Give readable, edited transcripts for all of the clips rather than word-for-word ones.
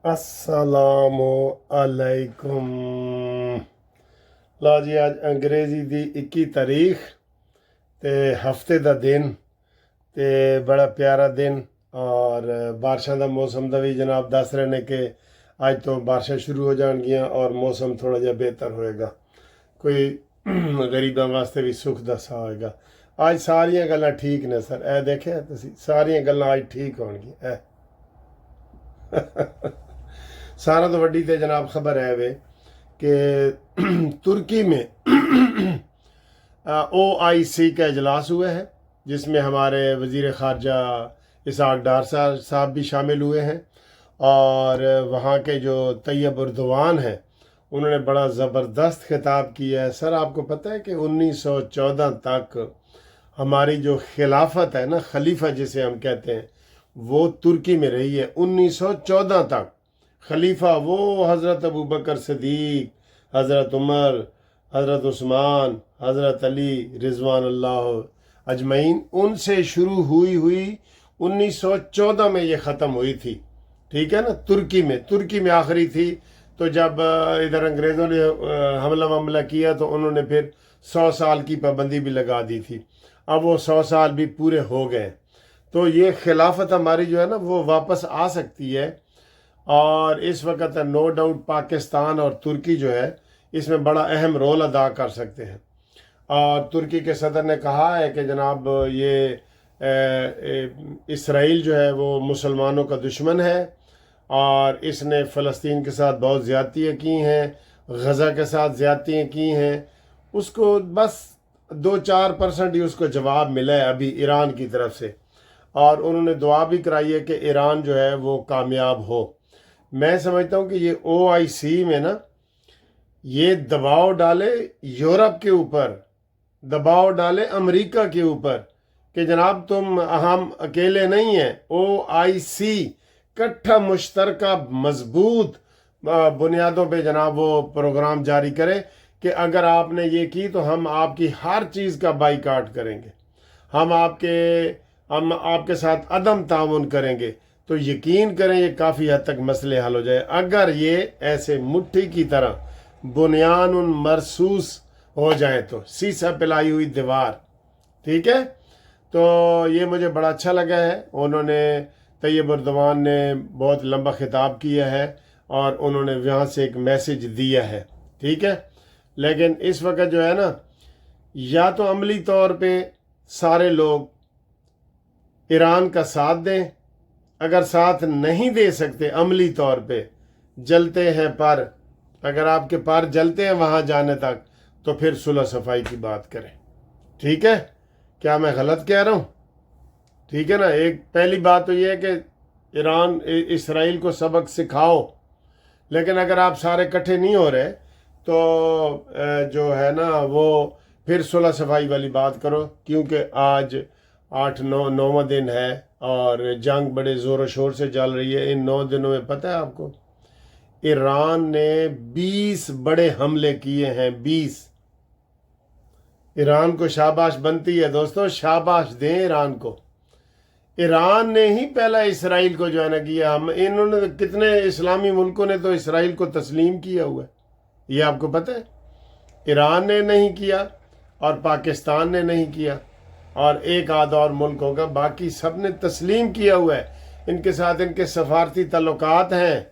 अस्सलामु अलैकुम। लो जी, अज अंग्रेज़ी दी 21 तारीख ते हफ्ते दा दिन ते बड़ा प्यारा दिन और बारिशां दा मौसम दा भी जनाब दस रहे ने कि अज तो बारिशां शुरू हो जाणगियां और मौसम थोड़ा जिहा बेहतर होएगा। कोई गरीबां वास्ते भी सुख दा सा होएगा। अज सारियां गल्लां ठीक ने सर, ए देखिया तुसीं, सारियां गल्लां अज ठीक होणगियां। सारा तो वड्डी ते जनाब खबर है वे कि तुर्की में OIC का इजलास हुआ है, जिसमें हमारे वज़ीर ख़ारजा इसहाक डार साहब भी शामिल हुए हैं और वहाँ के जो तैयब उर्दवान हैं उन्होंने बड़ा ज़बरदस्त खिताब किया है। सर आपको पता है कि 1914 तक हमारी जो खिलाफत है ना, खलीफा जिसे हम कहते हैं, वो तुर्की में रही है 1914 तक। खलीफा वो हज़रत अबू बकर सिद्दीक, हज़रत उमर, हज़रत उस्मान, हज़रत अली रिजवान अल्लाह अजमईन, उनसे शुरू हुई 1914 में ये ख़त्म हुई थी। ठीक है ना, तुर्की में आखिरी थी। तो जब इधर अंग्रेज़ों ने हमला किया तो उन्होंने फिर 100 साल की पाबंदी भी लगा दी थी। अब वो 100 साल भी पूरे हो गए, तो ये खिलाफत हमारी जो है ना वो वापस आ सकती है। और इस वक्त नो डाउट पाकिस्तान और तुर्की जो है इसमें बड़ा अहम रोल अदा कर सकते हैं। और तुर्की के सदर ने कहा है कि जनाब ये इसराइल जो है वो मुसलमानों का दुश्मन है और इसने फ़लस्तीन के साथ बहुत ज़्यादतियाँ की हैं, गज़ा के साथ ज़्यादतियाँ की हैं। उसको बस 2-4% ही उसको जवाब मिला है अभी ईरान की तरफ से, और उन्होंने दुआ भी कराई है कि ईरान जो है वो कामयाब हो। मैं समझता हूँ कि ये OIC में ना ये दबाव डाले यूरोप के ऊपर, दबाव डाले अमेरिका के ऊपर कि जनाब हम अकेले नहीं हैं। OIC इकट्ठा मुश्तरका मजबूत बुनियादों पे जनाब वो प्रोग्राम जारी करे कि अगर आपने ये की तो हम आपकी हर चीज़ का बाइकाट करेंगे, हम आपके साथ अदम ताउन करेंगे। तो यकीन करें ये काफ़ी हद तक मसले हल हो जाए अगर ये ऐसे मुट्ठी की तरह बुनियान मरसूस हो जाए, तो सीसा पिलाई हुई दीवार। ठीक है, तो ये मुझे बड़ा अच्छा लगा है। उन्होंने तैयब उर्दवान ने बहुत लंबा खिताब किया है और उन्होंने वहाँ से एक मैसेज दिया है। ठीक है, लेकिन इस वक्त जो है ना, या तो अमली तौर पे सारे लोग ईरान का साथ दें, अगर साथ नहीं दे सकते अमली तौर पे, जलते हैं पर, अगर आपके पर जलते हैं वहाँ जाने तक, तो फिर सुलह सफाई की बात करें। ठीक है, क्या मैं गलत कह रहा हूँ? ठीक है ना। एक पहली बात तो ये है कि ईरान इसराइल को सबक सिखाओ, लेकिन अगर आप सारे इकट्ठे नहीं हो रहे तो जो है ना वो फिर सुलह सफाई वाली बात करो, क्योंकि आज 8-9वां दिन है और जंग बड़े ज़ोर शोर से चल रही है। इन 9 दिनों में पता है आपको, ईरान ने 20 बड़े हमले किए हैं। 20। ईरान को शाबाश बनती है दोस्तों, शाबाश दें ईरान को। ईरान ने ही पहला इसराइल को जो है ना किया। हम इन्होंने कितने इस्लामी मुल्कों ने तो इसराइल को तस्लीम किया हुआ है, ये आपको पता है। ईरान ने नहीं किया और पाकिस्तान ने नहीं किया और एक आध और मुल्क होगा, बाकी सब ने तस्लीम किया हुआ है। इनके साथ इनके सफारती ताल्लुकात हैं।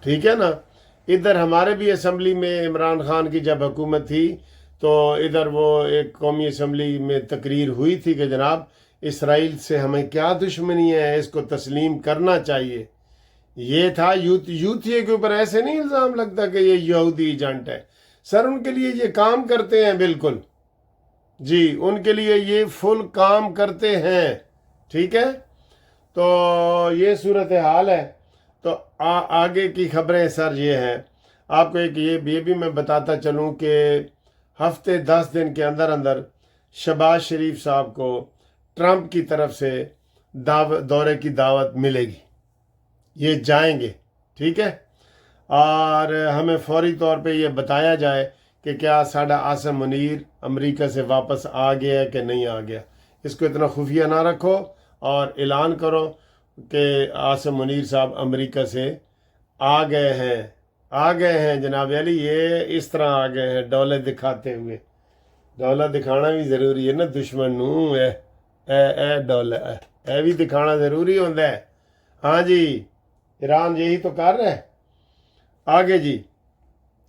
ठीक है ना। इधर हमारे भी असम्बली में इमरान खान की जब हुकूमत थी तो इधर वो एक कौमी असम्बली में तकरीर हुई थी कि जनाब इसराइल से हमें क्या दुश्मनी है, इसको तस्लीम करना चाहिए। ये था यूथिया के ऊपर ऐसे नहीं इल्ज़ाम लगता कि ये यहूदी एजेंट है। सर उनके लिए ये काम करते हैं, बिल्कुल जी, उनके लिए ये फुल काम करते हैं। ठीक है, तो ये सूरत हाल है। तो आगे की खबरें सर ये हैं, आपको एक ये भी मैं बताता चलूँ कि हफ्ते 10 दिन के अंदर अंदर शहबाज शरीफ साहब को ट्रंप की तरफ से दौरे की दावत मिलेगी, ये जाएंगे। ठीक है, और हमें फौरी तौर पे ये बताया जाए कि क्या साडा आसिम मुनीर अमेरिका से वापस आ गया है कि नहीं आ गया। इसको इतना खुफिया ना रखो और ऐलान करो। کہ आसिम मुनीर साहब अमेरिका से आ गए हैं जनाब अली, ये इस तरह आ गए हैं दौलत दिखाते हुए। दौलत दिखाना भी ज़रूरी है ना दुश्मन नू, दौलत भी दिखाना ज़रूरी होता है। हाँ जी, ईरान यही तो कर रहा है। आगे जी,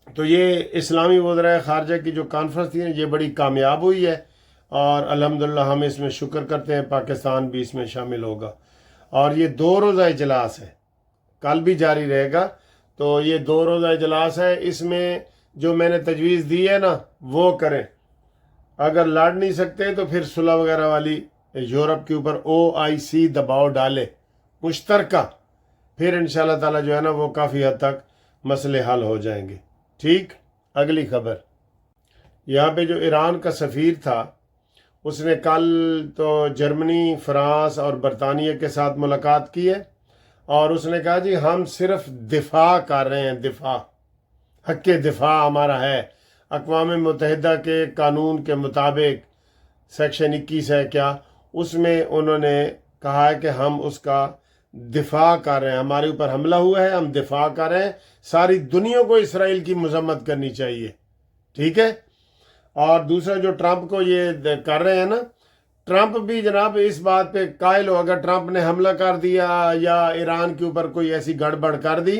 तो ये इस्लामी वज़राए ख़ारजा की जो कॉन्फ्रेंस थी ये बड़ी कामयाब हुई है और अल्हम्दुलिल्लाह हम इसमें शुक्र करते हैं, पाकिस्तान भी इसमें शामिल होगा। और ये 2 रोज़ा इजलास है, कल भी जारी रहेगा। तो ये 2 रोज़ा इजलास है, इसमें जो मैंने तजवीज़ दी है ना वो करें। अगर लड़ नहीं सकते तो फिर सुलह वगैरह वाली यूरोप के ऊपर OIC दबाव डाले मुश्तरका, फिर इंशाल्लाह ताला जो है ना वो काफ़ी हद तक मसले हल हो जाएंगे। ठीक, अगली खबर, यहाँ पे जो ईरान का सफ़ीर था उसने कल तो जर्मनी, फ्रांस और बरतानिया के साथ मुलाकात की है और उसने कहा जी हम सिर्फ दिफा कर रहे हैं, दिफा, हक़ दिफा हमारा है। अक़वाम मुत्तहिदा के कानून के मुताबिक सेक्शन 21 है क्या, उसमें उन्होंने कहा है कि हम उसका दिफा कर रहे हैं, हमारे ऊपर हमला हुआ है, हम दिफा कर रहे हैं। सारी दुनिया को इसराइल की मजम्मत करनी चाहिए, ठीक है। और दूसरा जो ट्रंप को ये कर रहे हैं ना, ट्रंप भी जनाब इस बात पे कायल हो, अगर ट्रंप ने हमला कर दिया या ईरान के ऊपर कोई ऐसी गड़बड़ कर दी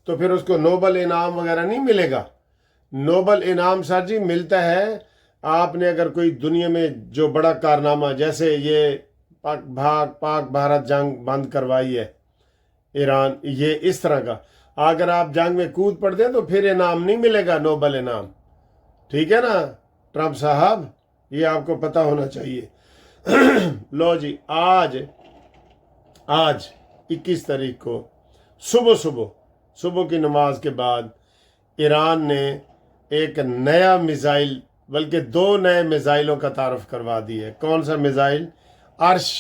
तो फिर उसको नोबल इनाम वगैरह नहीं मिलेगा। नोबल इनाम सर जी मिलता है आपने अगर कोई दुनिया में जो बड़ा कारनामा, जैसे ये पाक भारत जंग बंद करवाई है ईरान, ये इस तरह का, अगर आप जंग में कूद पड़ते हैं तो फिर इनाम नहीं मिलेगा, नोबल इनाम, ठीक है ना ट्रंप साहब, ये आपको पता होना चाहिए। लो जी, आज 21 तारीख को सुबह की नमाज के बाद ईरान ने एक नया मिसाइल, बल्कि 2 नए मिसाइलों का तारुफ करवा दिया है। कौन सा मिसाइल? अर्श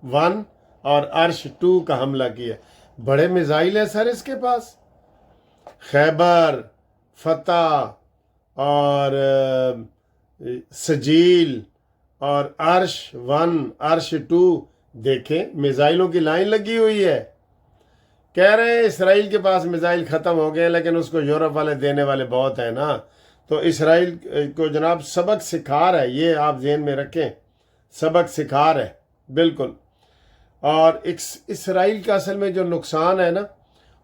1 और अर्श 2 का हमला किया। बड़े मिसाइल है सर इसके पास, खैबर, फतह और सजील और अर्श 1, अर्श 2, देखें मिसाइलों की लाइन लगी हुई है। कह रहे हैं इसराइल के पास मिसाइल ख़त्म हो गए, लेकिन उसको यूरोप वाले देने वाले बहुत है ना, तो इसराइल को जनाब सबक सिखा रहा है, ये आप ज़हन में रखें, सबक सिखा रहा है बिल्कुल। और इसराइल का असल में जो नुकसान है ना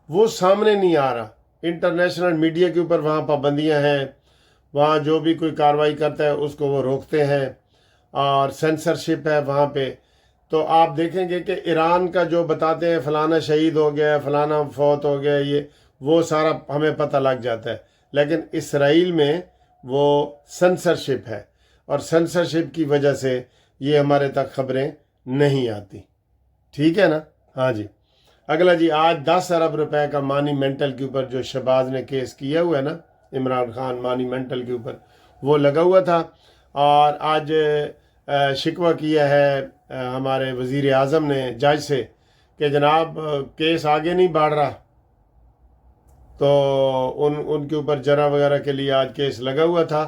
वो सामने नहीं आ रहा। इंटरनेशनल मीडिया के ऊपर वहाँ पाबंदियाँ हैं, वहाँ जो भी कोई कार्रवाई करता है उसको वो रोकते हैं और सेंसरशिप है वहाँ पे। तो आप देखेंगे कि ईरान का जो बताते हैं फलाना शहीद हो गया, फलाना फौत हो गया, ये वो सारा हमें पता लग जाता है, लेकिन इसराइल में वो सेंसरशिप है और सेंसरशिप की वजह से ये हमारे तक खबरें नहीं आती, ठीक है ना। हाँ जी, अगला जी, आज 10 अरब रुपए का मॉन्यूमेंटल के ऊपर जो शहबाज ने केस किया हुआ है ना, इमरान खान मॉन्यूमेंटल के ऊपर, वो लगा हुआ था। और आज शिकवा किया है हमारे वज़ीर आज़म ने जज से कि जनाब केस आगे नहीं बढ़ रहा, तो उनके ऊपर जरा वगैरह के लिए आज केस लगा हुआ था।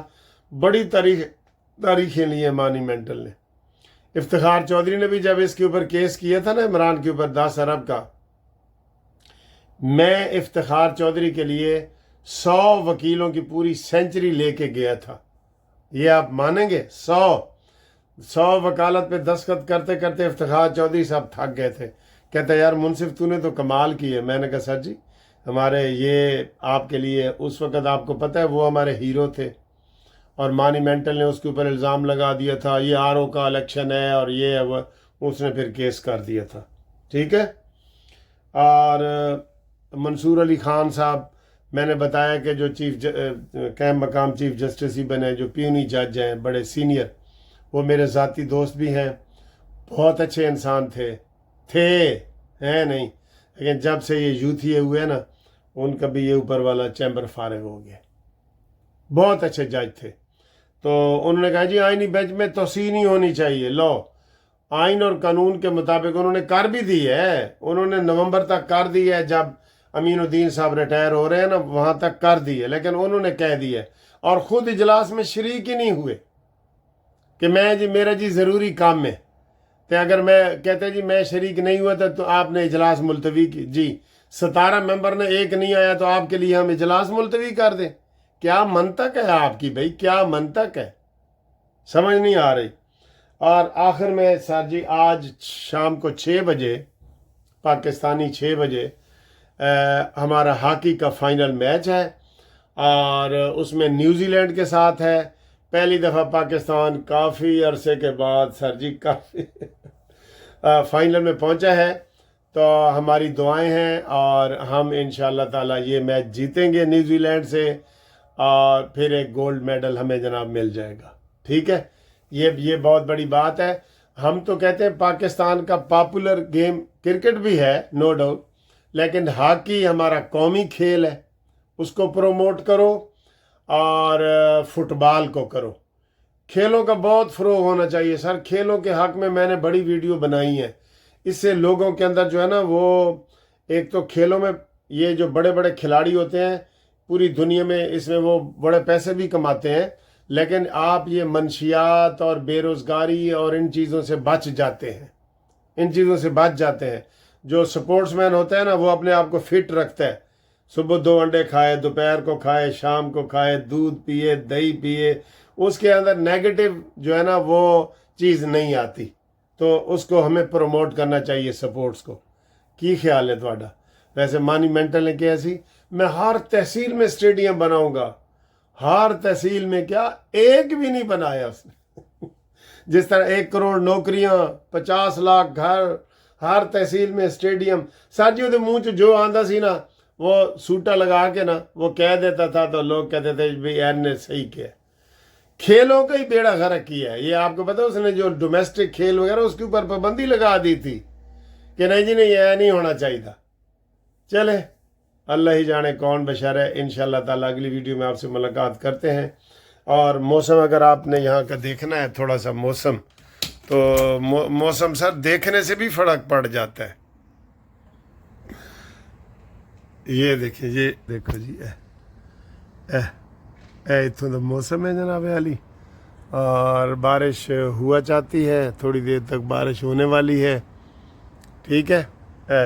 बड़ी तारीखें ली है मॉन्यूमेंटल ने। इफ्तिखार चौधरी ने भी जब इसके ऊपर केस किया था ना इमरान के ऊपर 10 अरब का, मैं इफ्तिखार चौधरी के लिए 100 वकीलों की पूरी सेंचुरी लेके गया था। ये आप मानेंगे, 100 वकालत पे दस्तखत करते करते इफ्तिखार चौधरी साहब थक गए थे। कहते यार मुनसिफ तूने तो कमाल की है। मैंने कहा सर जी हमारे ये आपके लिए, उस वक़्त आपको पता है वो हमारे हीरो थे और मॉन्यूमेंटल ने उसके ऊपर इल्ज़ाम लगा दिया था ये RO का इलेक्शन है और ये है वो, उसने फिर केस कर दिया था, ठीक है। और मंसूर अली ख़ान साहब, मैंने बताया कि जो कैम मकाम चीफ जस्टिस ही बने, जो प्यूनी जज हैं बड़े सीनियर, वो मेरे ज़ाती दोस्त भी हैं, बहुत अच्छे इंसान थे हैं नहीं, लेकिन जब से ये यूथिए हुए ना उनका भी ये ऊपर वाला चैम्बर फारिग हो गया। बहुत अच्छे जज थे। तो उन्होंने कहा जी आइनी बेंच में तोसी नहीं होनी चाहिए। लो, आइन और कानून के मुताबिक उन्होंने कर भी दी है, उन्होंने नवंबर तक कर दी है, जब अमीनुद्दीन साहब रिटायर हो रहे हैं ना वहाँ तक कर दी है, लेकिन उन्होंने कह दिया और ख़ुद इजलास में शरीक ही नहीं हुए कि मैं जी मेरा जी ज़रूरी काम है। तो अगर मैं कहते जी मैं शरीक नहीं हुआ था तो आपने इजलास मुलतवी की जी, 17 मेंबर ने एक नहीं आया तो आपके लिए हम इजलास मुलतवी कर दें? क्या मंतक है आपकी भाई, क्या मंतक है, समझ नहीं आ रही। और आखिर में सर जी आज शाम को 6 बजे पाकिस्तानी 6 बजे हमारा हॉकी का फाइनल मैच है और उसमें न्यूजीलैंड के साथ है। पहली दफ़ा पाकिस्तान काफ़ी अरसे के बाद सर जी काफ़ी फाइनल में पहुंचा है, तो हमारी दुआएं हैं और हम इंशाअल्लाह ताला ये मैच जीतेंगे न्यूजीलैंड से और फिर एक गोल्ड मेडल हमें जनाब मिल जाएगा। ठीक है, ये बहुत बड़ी बात है। हम तो कहते हैं पाकिस्तान का पॉपुलर गेम क्रिकेट भी है नो डाउट, लेकिन हॉकी हमारा कौमी खेल है, उसको प्रमोट करो और फुटबॉल को करो। खेलों का बहुत फ़रोग होना चाहिए सर। खेलों के हक़ में मैंने बड़ी वीडियो बनाई है, इससे लोगों के अंदर जो है ना वो एक तो खेलों में ये जो बड़े बड़े खिलाड़ी होते हैं पूरी दुनिया में इसमें वो बड़े पैसे भी कमाते हैं, लेकिन आप ये मनशियात और बेरोज़गारी और इन चीज़ों से बच जाते हैं, इन चीज़ों से बच जाते हैं। जो स्पोर्ट्समैन होता है ना वो अपने आप को फिट रखता है, सुबह 2 अंडे खाए, दोपहर को खाए, शाम को खाए, दूध पिए, दही पिए, उसके अंदर नेगेटिव जो है ना वो चीज़ नहीं आती, तो उसको हमें प्रमोट करना चाहिए स्पोर्ट्स को। की ख्याल है थोड़ा? वैसे मॉन्यूमेंटल है कि ऐसी मैं हर तहसील में स्टेडियम बनाऊंगा, हर तहसील में क्या एक भी नहीं बनाया उसने जिस तरह 1 करोड़ नौकरियां, 50 लाख घर, हर तहसील में स्टेडियम। साजियों के मुंह च जो आंदा सी ना वो सूटा लगा के ना वो कह देता था तो लोग कहते थे भाई एन ने सही किया। खेलों का ही बेड़ा गर्क किया है। ये आपको पता है उसने जो डोमेस्टिक खेल वगैरह उसके ऊपर पाबंदी लगा दी थी कि नहीं जी नहीं ये नहीं होना चाहिए था। चले अल्लाह ही जाने कौन बशर है। इंशाअल्लाह ताला अगली वीडियो में आपसे मुलाकात करते हैं। और मौसम अगर आपने यहाँ का देखना है थोड़ा सा मौसम, तो मौसम सर देखने से भी फ़र्क पड़ जाता है। ये देखिए, ये देखो जी इतों तो मौसम है जनाब अली, और बारिश हुआ चाहती है, थोड़ी देर तक बारिश होने वाली है। ठीक है,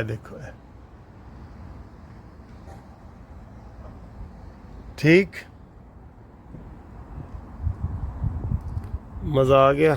देखो ठीक, मज़ा आ गया।